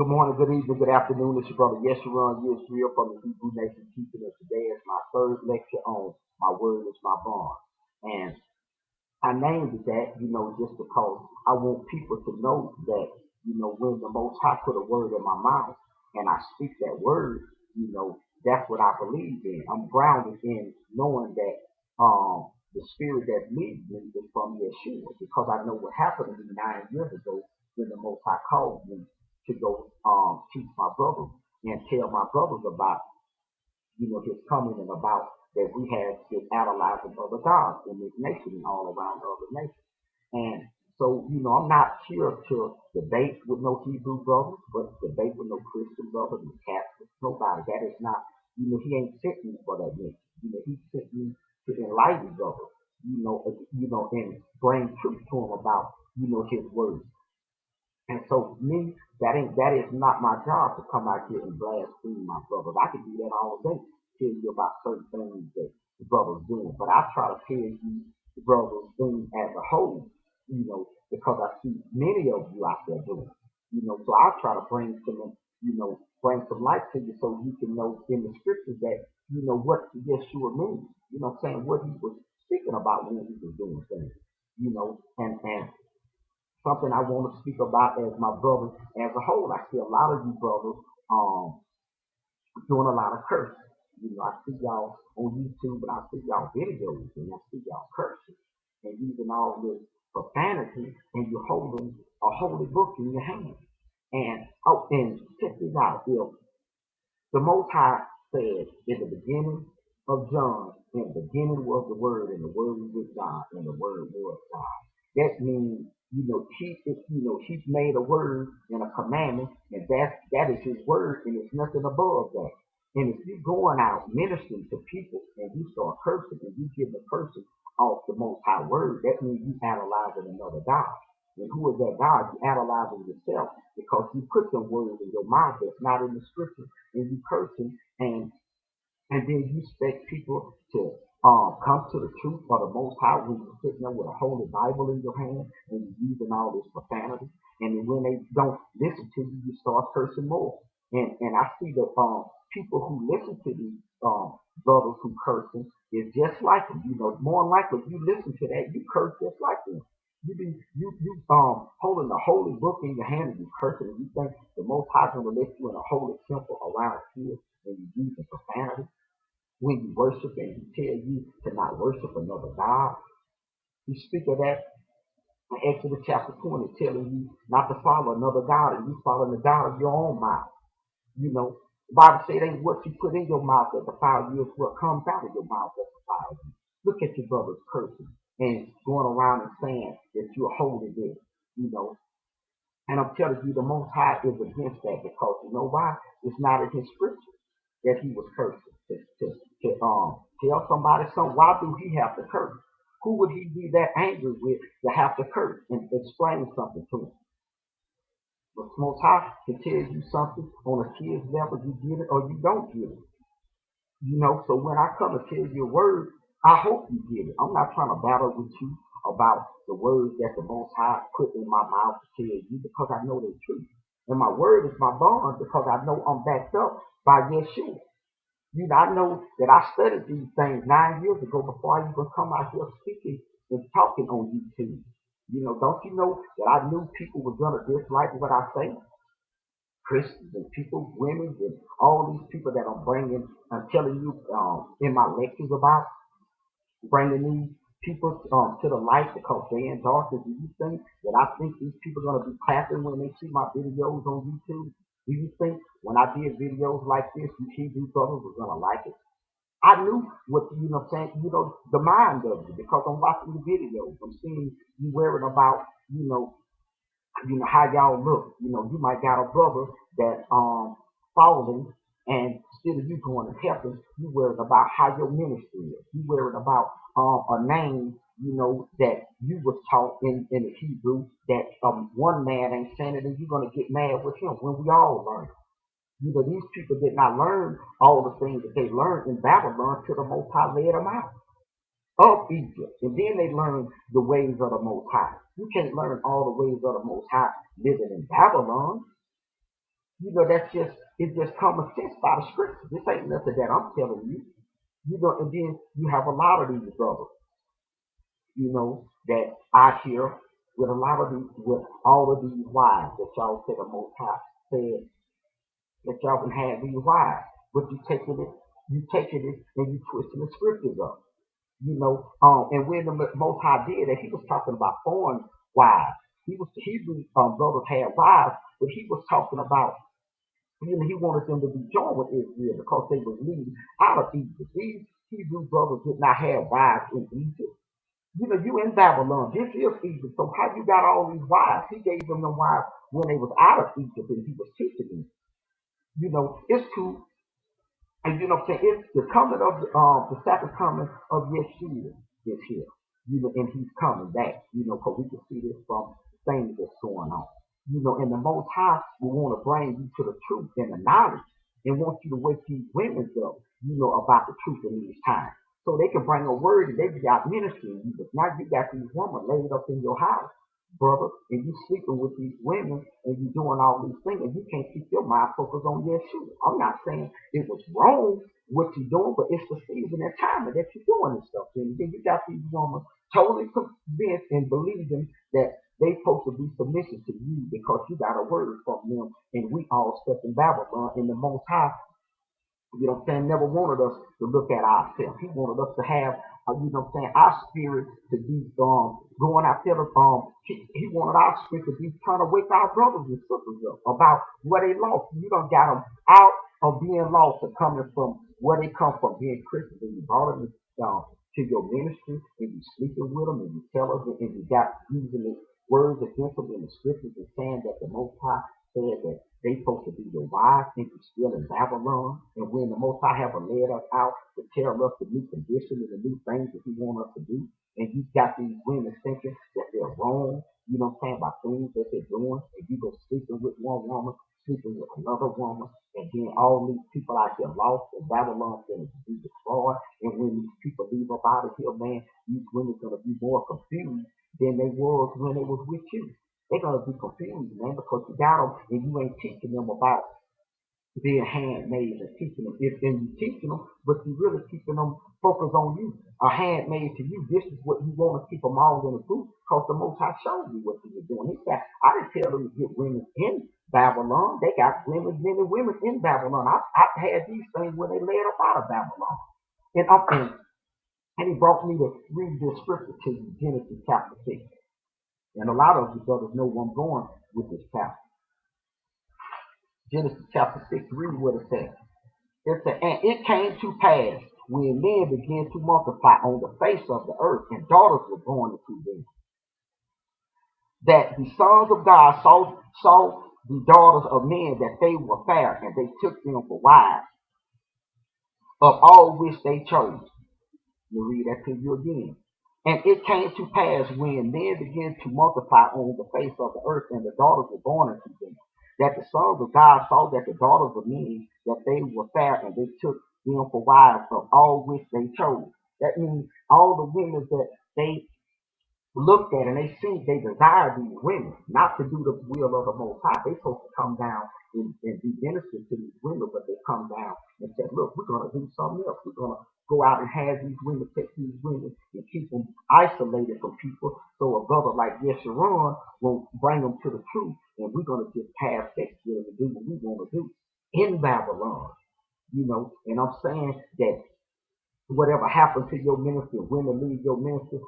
Good morning, good evening, good afternoon. It's your brother Yeshurun Yisrael from the Hebrew Nation Keeping It. Today is my third lecture on My Word is My Bond. And I named it that, just because I want people to know that, when the Most High put a word in my mouth and I speak that word, that's what I believe in. I'm grounded in knowing that the spirit that leads me is from Yeshua because I know what happened to me 9 years ago when the Most High called me to go teach my brothers and tell my brothers about his coming and about that we have been analyzing other gods in this nation and all around other nations. And so, I'm not here to debate with no Hebrew brothers, but debate with no Christian brothers, no Catholics, nobody. That is not, he ain't sent me for that mission. He sent me to enlighten brothers, and bring truth to them about, his word. And so me, that is not my job to come out here and blaspheme my brothers. I can do that all day, tell you about certain things that the brothers doing. But I try to tell you the brothers things as a whole, because I see many of you out there doing. So I try to bring some, bring some light to you so you can know in the scriptures that what Yeshua means. What I'm saying, what he was speaking about when he was doing things. And something I want to speak about as my brothers as a whole. I see a lot of you brothers doing a lot of cursing. I see y'all on YouTube, and I see y'all videos, and I see y'all cursing and using all this profanity, and you're holding a holy book in your hand. And check this out, Bill. The Most High said in the beginning of John, in the beginning was the Word, and the Word was with God, and the Word was God. That means, He's made a word and a commandment, and that is His word, and it's nothing above that. And if you're going out ministering to people and you start cursing and you give the person off the Most High word, that means you analyzing another God. And who is that God? You analyzing yourself because you put the words in your mouth that's not in the scripture, and you cursing, and then you expect people to come to the truth for the Most High when you're sitting there with a holy Bible in your hand and you're using all this profanity. And then when they don't listen to you, you start cursing more. And I see the people who listen to these brothers who cursing is just like them. More than likely, if you listen to that, you curse just like them. You holding the holy book in your hand and you cursing, and you think the Most High gonna let you in a holy temple around here and you using profanity when you worship and he tell you to not worship another God. You speak of that in Exodus chapter 20, telling you not to follow another God, and you follow the God of your own mouth. The Bible says it ain't what you put in your mouth that defile you, it's what comes out of your mouth that defiles you. Look at your brothers cursing and going around and saying that you're holy there, you know. And I'm telling you, the Most High is against that because you know why? It's not in His scripture that He was cursing. Tell somebody something. Why do He have to curse? Who would He be that angry with to have to curse and explain something to him? But the Most High can tell you something on a kid's level, you get it or you don't get it. So when I come to tell you a word, I hope you get it. I'm not trying to battle with you about the words that the Most High put in my mouth to tell you because I know they're true. And my word is my bond because I know I'm backed up by Yeshua. I know that I studied these things 9 years ago before I even come out here speaking and talking on YouTube. Don't you know that I knew people were going to dislike what I say? Christians and people, women, and all these people that I'm telling you in my lectures about, bringing these people to the light because they're in darkness. Do you think that I think these people are going to be clapping when they see my videos on YouTube? Do you think when I did videos like this, you Hebrew brothers were going to like it? I knew what, what I'm saying, the mind of you because I'm watching the videos. I'm seeing you worrying about, how y'all look. You might got a brother that following, and instead of you going to heaven, you worried about how your ministry is. You worried about a name, that you was taught in the Hebrew that one man ain't saying it, and you're gonna get mad with him when we all learn. These people did not learn all the things that they learned in Babylon till the Most High led them out of Egypt. And then they learn the ways of the Most High. You can't learn all the ways of the Most High living in Babylon. That's just it's just common sense by the scripture. This ain't nothing that I'm telling you. And then you have a lot of these brothers, that I hear with a lot of these, with all of these wives that y'all said the Most High said that y'all can have these wives, but you taking it and you twisting the scriptures up, and when the Most High did that, he was talking about foreign wives. The Hebrew brothers had wives, but he was talking about, he wanted them to be joined with Israel because they were leading out of Egypt. These Hebrew brothers did not have wives in Egypt. You in Babylon. This is Egypt. So how you got all these wives? He gave them the wives when they was out of Egypt and he was teaching them. It's too, and what I'm saying, it's the coming of the second coming of Yeshua is here. And he's coming back, because we can see this from things that's going on. And the Most High will want to bring you to the truth and the knowledge and want you to wake these women up, about the truth in these times. So they can bring a word and they got ministry in you. But now you got these women laid up in your house, brother, and you sleeping with these women and you doing all these things and you can't keep your mind focused on Yeshua. I'm not saying it was wrong what you're doing, but it's the season and time that you're doing this stuff. And then you got these women totally convinced and believing that they supposed to be submissive to you because you got a word from them, and we all stuck in Babylon, and the Most High, never wanted us to look at ourselves. He wanted us to have, our spirit to be going out there. He wanted our spirit to be trying to wake our brothers and sisters up about what they lost. You don't got them out of being lost and coming from where they come from, being Christians, and you brought them to your ministry, and you sleeping with them, and you tell us, and you got using the words against them in the scriptures and saying that the Most High said that they supposed to be your wives and you still in Babylon. And when the Most High have led us out to tell us the new condition and the new things that he want us to do, and you got these women thinking that they're wrong, by things that they're doing, and you go sleeping with one woman, sleeping with another woman, and then all these people out here lost, and Babylon's going to be destroyed. And when these people leave up out of here, man, these women are going to be more confused than they was when they was with you. They're going to be confused, man, because you got them and you ain't teaching them about being handmaids and teaching them. If then you teaching them, but you really keeping them focused on you. A handmaid to you, this is what you want to keep them all in the group because the Most High showed you what you were doing. He said, I didn't tell them to get women in Babylon. They got women, men and women in Babylon. I had these things when they led up out of Babylon. And he brought me to read this scripture to you, Genesis chapter 6. And a lot of you brothers know where I'm going with this chapter. Genesis chapter 6, read what it says. It said, and it came to pass when men began to multiply on the face of the earth, and daughters were born unto them, that the sons of God saw the daughters of men that they were fair, and they took them for wives, of all which they chose. Let me read that to you again. And it came to pass when men began to multiply on the face of the earth, and the daughters were born unto them, that the sons of God saw that the daughters of men, that they were fair, and they took them for wives, of all which they chose. That means all the women that they looked at and they desire these women, not to do the will of the Most High. They supposed to come down and be ministers to these women, but they come down and say, look, we're going to do something else. We're going to go out and have these women, take these women and keep them isolated from people. So a brother like Yeshurun will bring them to the truth, and we're going to just have sex with them and do what we want to do in Babylon. And I'm saying that whatever happened to your ministry, women leave your ministry,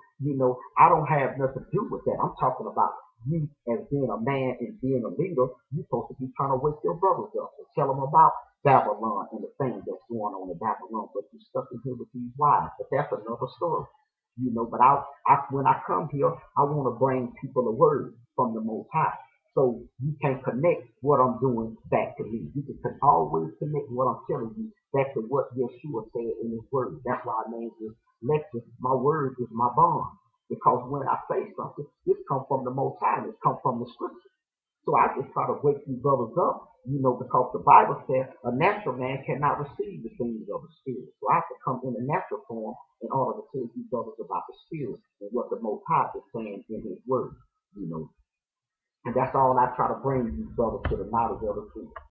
I don't have nothing to do with that. I'm talking about you as being a man and being a leader. You're supposed to be trying to wake your brothers up and tell them about Babylon and the things that's going on in Babylon, but you're stuck in here with these wives. But that's another story. But when I come here, I want to bring people a word from the Most High. So you can connect what I'm doing back to me. You can always connect what I'm telling you back to what Yeshua said in his word. That's why I named this lecture, My Word is My Bond. Because when I say something, it comes from the Most High, and it comes from the scripture. So I just try to wake you brothers up, because the Bible says a natural man cannot receive the things of the spirit. So I have to come in a natural form in order to tell you brothers about the spirit and what the Most High is saying in his word, And that's all I try to bring you brothers to the knowledge of the truth.